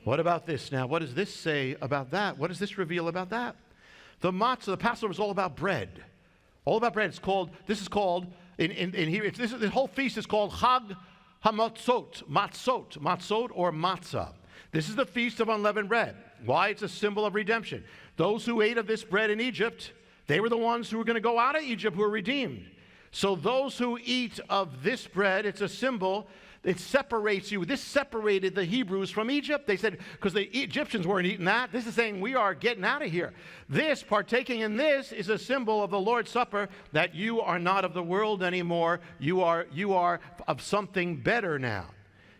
What about this now? What does this say about that? What does this reveal about that? The matzah, the Passover, is all about bread. All about bread. This is called, in here, the whole feast is called Chag HaMatzot, matzot or matzah. This is the feast of unleavened bread. Why? It's a symbol of redemption. Those who ate of this bread in Egypt, they were the ones who were going to go out of Egypt who were redeemed. So those who eat of this bread, it's a symbol. It separates you. This separated the Hebrews from Egypt. They said, because the Egyptians weren't eating that. This is saying we are getting out of here. This, partaking in this, is a symbol of the Lord's Supper, that you are not of the world anymore. You are of something better now.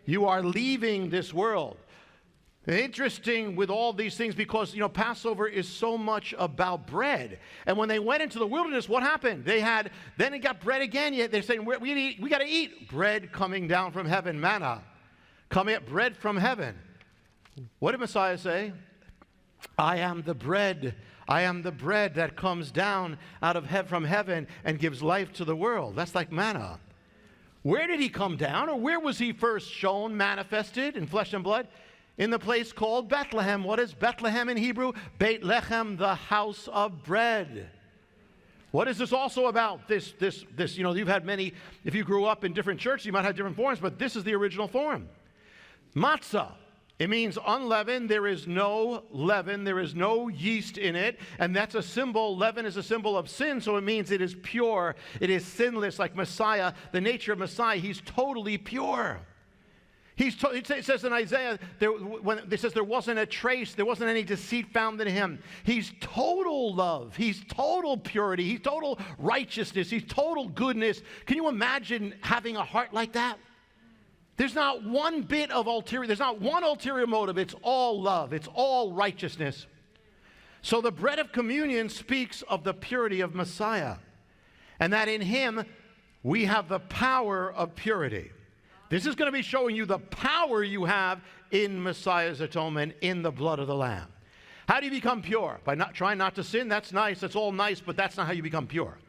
You are leaving this world. Interesting with all these things, because, Passover is so much about bread. And when they went into the wilderness, what happened? Then they got bread again. Yet they're saying, we got to eat bread coming down from heaven, manna. Coming up, bread from heaven. What did Messiah say? I am the bread. I am the bread that comes down from heaven and gives life to the world. That's like manna. Where did he come down? Or where was he first shown, manifested in flesh and blood? In the place called Bethlehem. What is Bethlehem in Hebrew? Beit Lechem, the house of bread. What is this also about? This, you've had many, if you grew up in different churches, you might have different forms, but this is the original form. Matzah. It means unleavened. There is no leaven. There is no yeast in it. And that's a symbol. Leaven is a symbol of sin, so it means it is pure. It is sinless, like Messiah. The nature of Messiah, he's totally pure. It says in Isaiah, when it says there wasn't a trace, there wasn't any deceit found in him. He's total love. He's total purity. He's total righteousness. He's total goodness. Can you imagine having a heart like that? There's not one bit of ulterior, there's not one ulterior motive. It's all love. It's all righteousness. So the bread of communion speaks of the purity of Messiah, and that in him we have the power of purity. This is going to be showing you the power you have in Messiah's atonement, in the blood of the Lamb. How do you become pure? By trying not to sin? That's nice. That's all nice, but that's not how you become pure.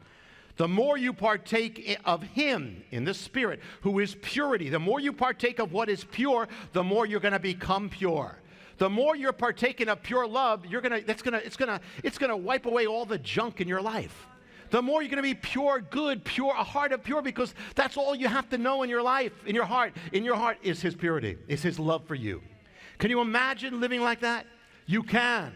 The more you partake of him in the Spirit, who is purity, the more you partake of what is pure, the more you're going to become pure. The more you're partaking of pure love, it's going to wipe away all the junk in your life. The more you're going to be pure, good, pure, a heart of pure, because that's all you have to know in your life, in your heart. In your heart is his purity, is his love for you. Can you imagine living like that? You can.